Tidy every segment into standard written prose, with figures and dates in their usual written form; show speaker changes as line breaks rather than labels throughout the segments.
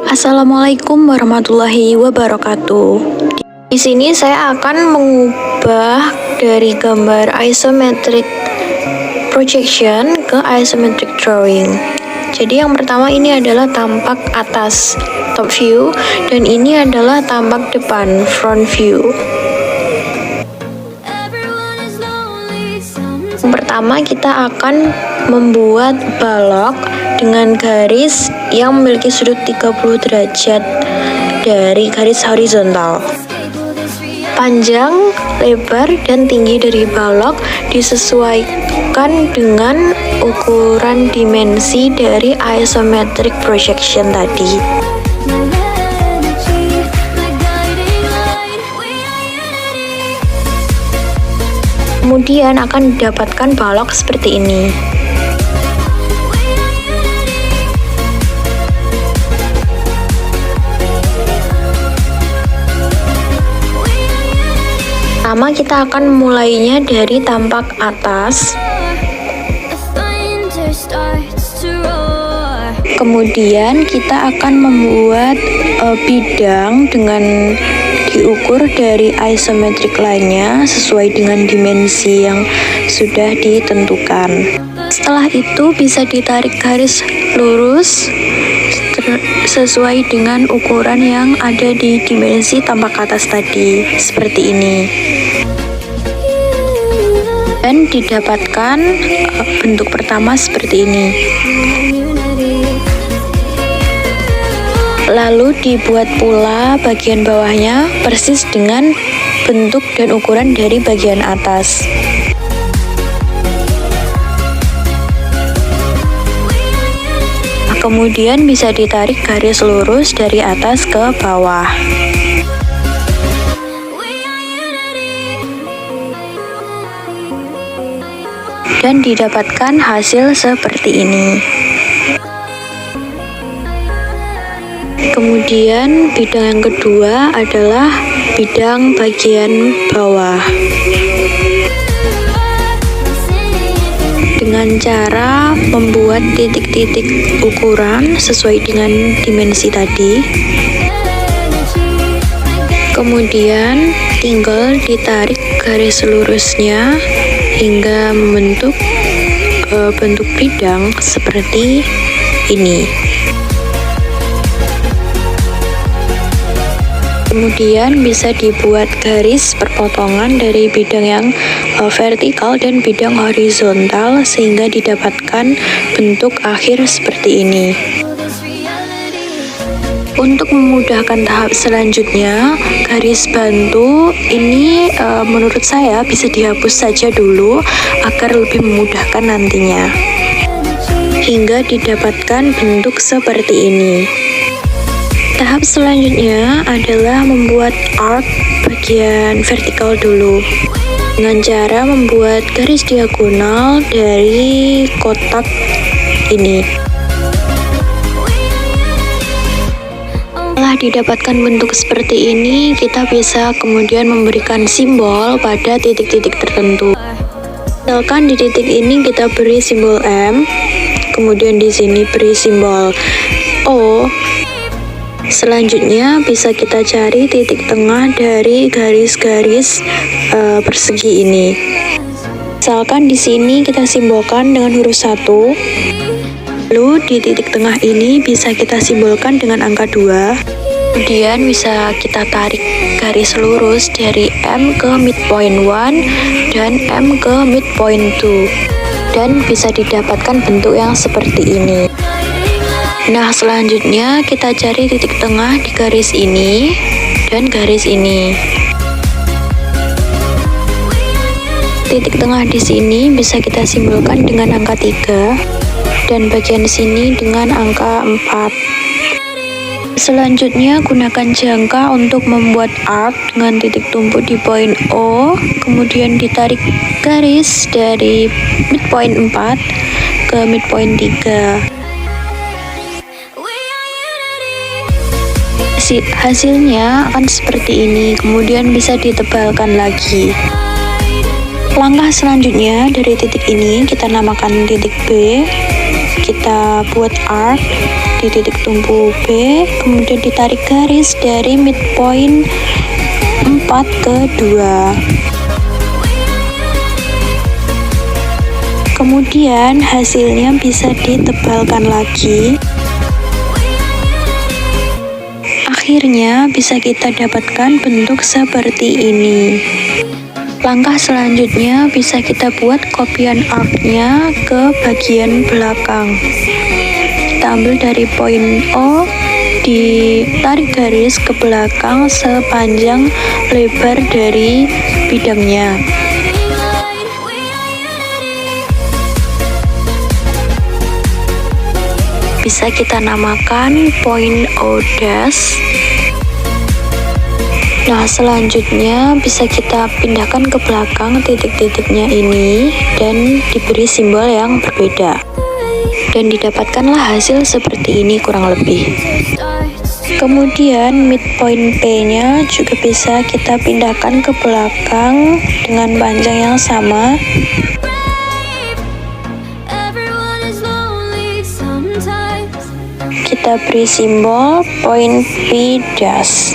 Assalamualaikum warahmatullahi wabarakatuh. Di sini saya akan mengubah dari gambar isometric projection ke isometric drawing. Jadi yang pertama ini adalah tampak atas top view dan ini adalah tampak depan front view. Yang pertama kita akan membuat balok dengan garis yang memiliki sudut 30 derajat dari garis horizontal. Panjang, lebar, dan tinggi dari balok disesuaikan dengan ukuran dimensi dari isometric projection tadi. Kemudian akan didapatkan balok seperti ini. Pertama kita akan mulainya dari tampak atas. Kemudian kita akan membuat bidang dengan diukur dari isometric lainnya sesuai dengan dimensi yang sudah ditentukan. Setelah itu bisa ditarik garis lurus sesuai dengan ukuran yang ada di dimensi tampak atas tadi, seperti ini. Dan didapatkan bentuk pertama seperti ini. Lalu dibuat pula bagian bawahnya persis dengan bentuk dan ukuran dari bagian atas. Kemudian bisa ditarik garis lurus dari atas ke bawah. Dan didapatkan hasil seperti ini. Kemudian bidang yang kedua adalah bidang bagian bawah. Dengan cara membuat titik-titik ukuran sesuai dengan dimensi tadi. Kemudian tinggal ditarik garis lurusnya hingga membentuk bentuk bidang seperti ini. Kemudian bisa dibuat garis perpotongan dari bidang yang vertikal dan bidang horizontal sehingga didapatkan bentuk akhir seperti ini. Untuk memudahkan tahap selanjutnya, garis bantu ini menurut saya bisa dihapus saja dulu agar lebih memudahkan nantinya. Hingga didapatkan bentuk seperti ini. Tahap selanjutnya adalah membuat arc bagian vertikal dulu dengan cara membuat garis diagonal dari kotak ini. Setelah didapatkan bentuk seperti ini, kita bisa kemudian memberikan simbol pada titik-titik tertentu. Misalkan di titik ini kita beri simbol M, kemudian di sini beri simbol O. Selanjutnya bisa kita cari titik tengah dari garis-garis persegi ini. Misalkan di sini kita simbolkan dengan huruf 1. Lalu di titik tengah ini bisa kita simbolkan dengan angka 2. Kemudian bisa kita tarik garis lurus dari M ke midpoint 1 dan M ke midpoint 2. Dan bisa didapatkan bentuk yang seperti ini. Nah, selanjutnya kita cari titik tengah di garis ini dan garis ini. Titik tengah di sini bisa kita simbolkan dengan angka 3 dan bagian sini dengan angka 4. Selanjutnya gunakan jangka untuk membuat arc dengan titik tumpu di poin O, kemudian ditarik garis dari midpoint 4 ke midpoint 3. Hasilnya akan seperti ini, kemudian bisa ditebalkan lagi. Langkah selanjutnya dari titik ini kita namakan titik B. kita buat arc di titik tumpu B, kemudian ditarik garis dari midpoint 4 ke 2. Kemudian hasilnya bisa ditebalkan lagi. Akhirnya bisa kita dapatkan bentuk seperti ini. Langkah selanjutnya bisa kita buat kopian arc-nya ke bagian belakang. Kita ambil dari poin O, ditarik garis ke belakang sepanjang lebar dari bidangnya. Bisa kita namakan poin O dash. Nah, selanjutnya bisa kita pindahkan ke belakang titik-titiknya ini dan diberi simbol yang berbeda. Dan didapatkanlah hasil seperti ini kurang lebih. Kemudian midpoint P-nya juga bisa kita pindahkan ke belakang dengan panjang yang sama. Kita beri simbol poin P dash.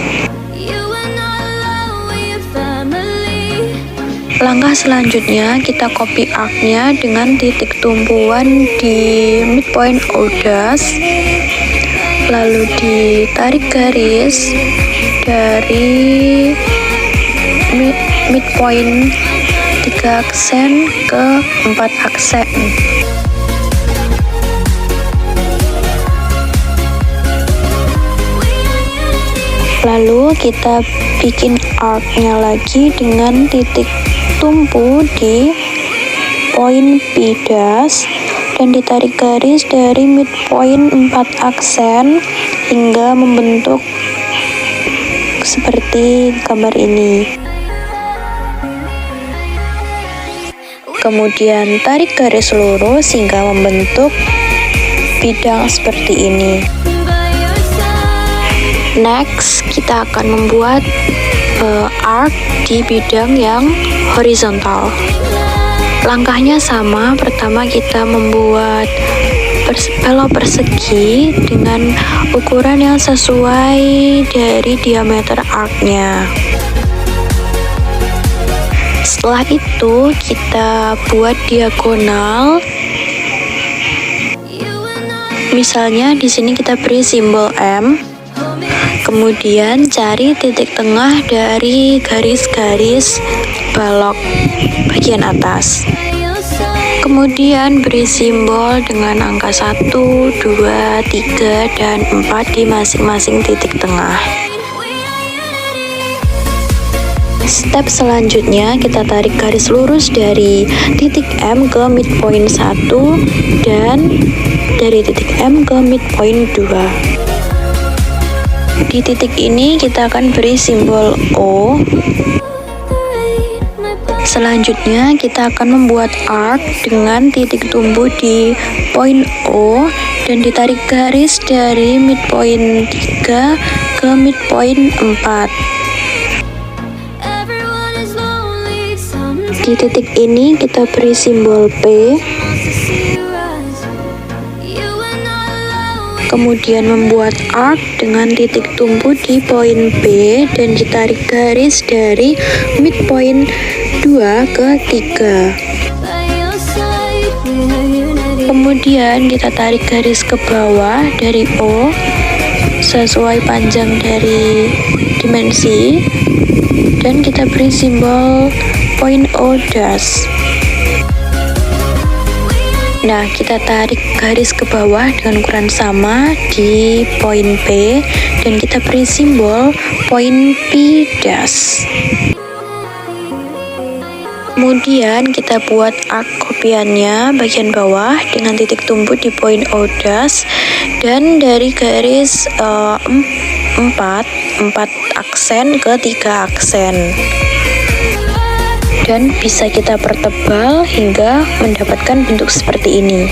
Langkah selanjutnya kita copy arc-nya dengan titik tumpuan di midpoint O dash, lalu ditarik garis dari midpoint 3 aksen ke 4 aksen. Lalu kita bikin arc-nya lagi dengan titik tumpu di poin P dash dan ditarik garis dari midpoint 4 aksen hingga membentuk seperti gambar ini. Kemudian tarik garis lurus hingga membentuk bidang seperti ini. Next, kita akan membuat arc di bidang yang horizontal. Langkahnya sama, pertama kita membuat belok persegi dengan ukuran yang sesuai dari diameter arc-nya. Setelah itu kita buat diagonal. Misalnya di sini kita beri simbol M. Kemudian cari titik tengah dari garis-garis balok bagian atas. Kemudian beri simbol dengan angka 1, 2, 3, dan 4 di masing-masing titik tengah. Step selanjutnya kita tarik garis lurus dari titik M ke midpoint 1 dan dari titik M ke midpoint 2. Di titik ini kita akan beri simbol O. Selanjutnya kita akan membuat arc dengan titik tumpu di poin O dan ditarik garis dari midpoint 3 ke midpoint 4. Di titik ini kita beri simbol P. Kemudian membuat arc dengan titik tumpu di poin B dan ditarik garis dari midpoint 2 ke 3. Kemudian kita tarik garis ke bawah dari O sesuai panjang dari dimensi dan kita beri simbol poin O dash. Nah, kita tarik garis ke bawah dengan ukuran sama di poin P dan kita beri simbol poin P dash. Kemudian kita buat arc kopiannya bagian bawah dengan titik tumpu di poin O dash dan dari garis 4 aksen ke 3 aksen. Dan bisa kita pertebal hingga mendapatkan bentuk seperti ini.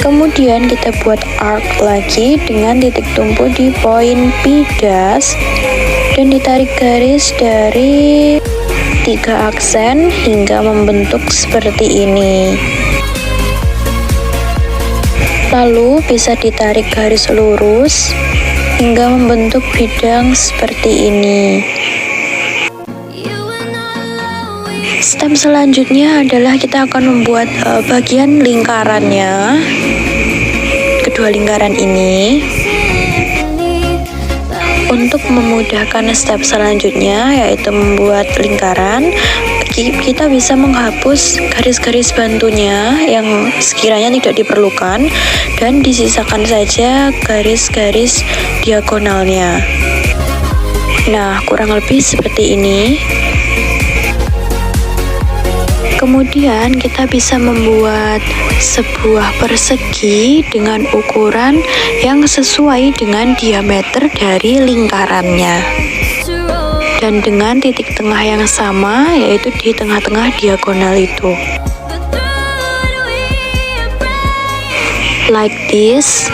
Kemudian kita buat arc lagi dengan titik tumpu di poin P dash dan ditarik garis dari 3 aksen hingga membentuk seperti ini. Lalu bisa ditarik garis lurus hingga membentuk bidang seperti ini. Step selanjutnya adalah kita akan membuat bagian lingkarannya, kedua lingkaran ini. Untuk memudahkan step selanjutnya, yaitu membuat lingkaran, kita bisa menghapus garis-garis bantunya yang sekiranya tidak diperlukan dan disisakan saja garis-garis diagonalnya. Nah, kurang lebih seperti ini. Kemudian kita bisa membuat sebuah persegi dengan ukuran yang sesuai dengan diameter dari lingkarannya dan dengan titik tengah yang sama, yaitu di tengah-tengah diagonal itu, like this.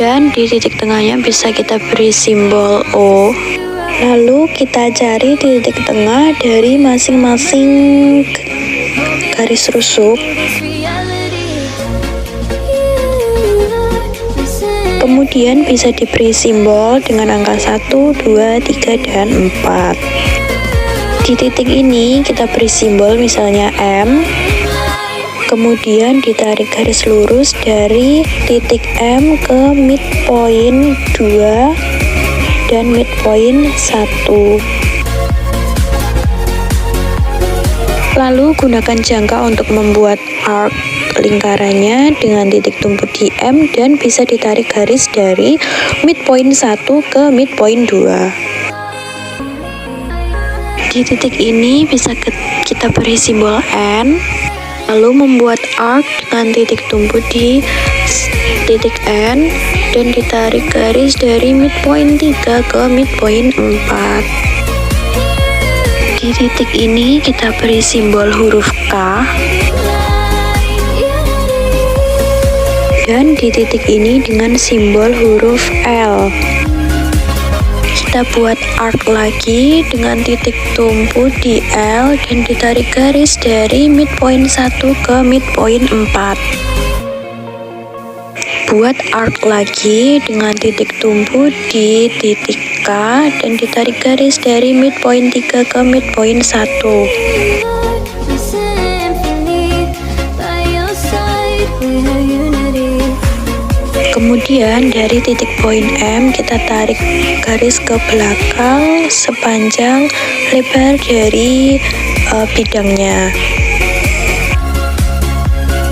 Dan di titik tengahnya bisa kita beri simbol O. Lalu kita cari titik tengah dari masing-masing garis rusuk. Kemudian bisa diberi simbol dengan angka 1, 2, 3, dan 4. Di titik ini kita beri simbol misalnya M. Kemudian ditarik garis lurus dari titik M ke midpoint 2 dan midpoint 1. Lalu gunakan jangka untuk membuat arc lingkarannya dengan titik tumpu di M dan bisa ditarik garis dari midpoint 1 ke midpoint 2. Di titik ini bisa kita beri simbol N, lalu membuat arc dengan titik tumpu di titik N dan ditarik garis dari midpoint 3 ke midpoint 4. Di titik ini kita beri simbol huruf K. Dan di titik ini dengan simbol huruf L. Kita buat arc lagi dengan titik tumpu di L dan ditarik garis dari midpoint 1 ke midpoint 4. Buat arc lagi dengan titik tumpu di titik K dan ditarik garis dari midpoint 3 ke midpoint 1. Kemudian dari titik poin M kita tarik garis ke belakang sepanjang lebar dari bidangnya.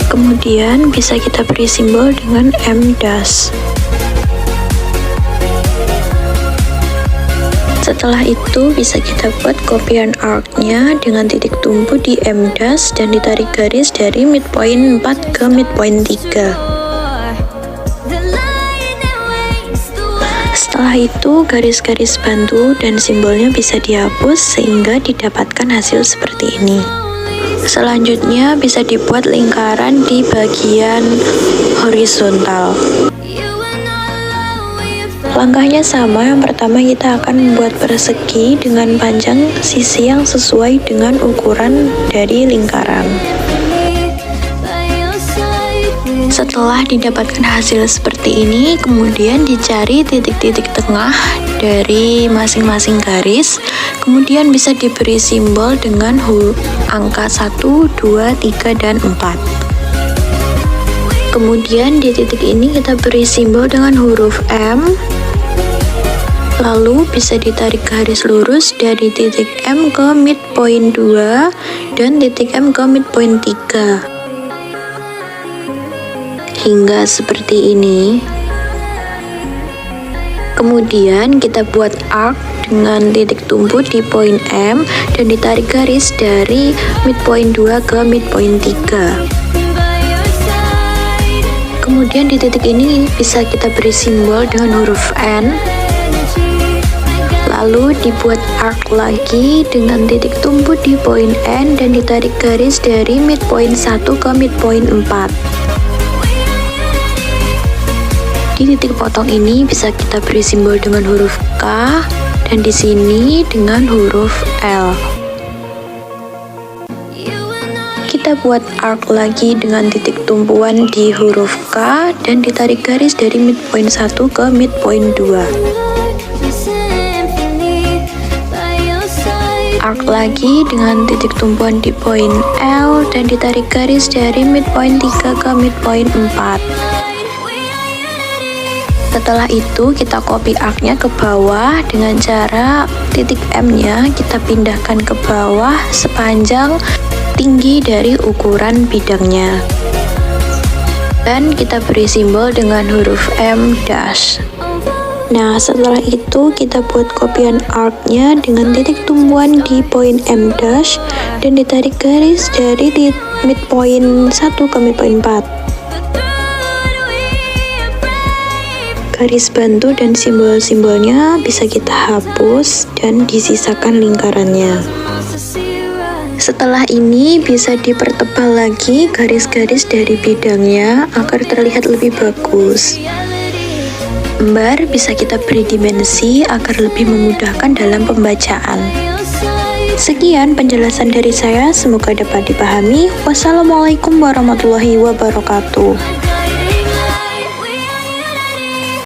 Kemudian bisa kita beri simbol dengan M dash. Setelah itu bisa kita buat kopian arc-nya dengan titik tumpu di M dash dan ditarik garis dari midpoint 4 ke midpoint 3. Setelah itu garis-garis bantu dan simbolnya bisa dihapus sehingga didapatkan hasil seperti ini. Selanjutnya bisa dibuat lingkaran di bagian horizontal. Langkahnya sama, yang pertama kita akan membuat persegi dengan panjang sisi yang sesuai dengan ukuran dari lingkaran. Setelah didapatkan hasil seperti ini, kemudian dicari titik-titik tengah dari masing-masing garis, kemudian bisa diberi simbol dengan angka 1, 2, 3, dan 4. Kemudian di titik ini kita beri simbol dengan huruf M, lalu bisa ditarik garis lurus dari titik M ke midpoint 2 dan titik M ke midpoint 3. Hingga seperti ini. Kemudian kita buat arc dengan titik tumpu di poin M dan ditarik garis dari midpoint 2 ke midpoint 3. Kemudian di titik ini bisa kita beri simbol dengan huruf N. Lalu dibuat arc lagi dengan titik tumpu di poin N dan ditarik garis dari midpoint 1 ke midpoint 4. Di titik potong ini bisa kita beri simbol dengan huruf K dan di sini dengan huruf L. Kita kita buat arc lagi dengan titik tumpuan di huruf K dan ditarik garis dari midpoint 1 ke midpoint 2. Arc lagi dengan titik tumpuan di poin L dan ditarik garis dari midpoint 3 ke midpoint 4. Setelah itu kita copy arc-nya ke bawah dengan cara titik M-nya kita pindahkan ke bawah sepanjang tinggi dari ukuran bidangnya. Dan kita beri simbol dengan huruf M dash. Nah, setelah itu kita buat kopian arc-nya dengan titik tumpuan di poin M dash dan ditarik garis dari midpoint 1 ke midpoint 4. Garis bantu dan simbol-simbolnya bisa kita hapus dan disisakan lingkarannya. Setelah ini bisa dipertebal lagi garis-garis dari bidangnya agar terlihat lebih bagus. Lembar bisa kita beri dimensi agar lebih memudahkan dalam pembacaan. Sekian penjelasan dari saya, semoga dapat dipahami. Wassalamualaikum warahmatullahi wabarakatuh.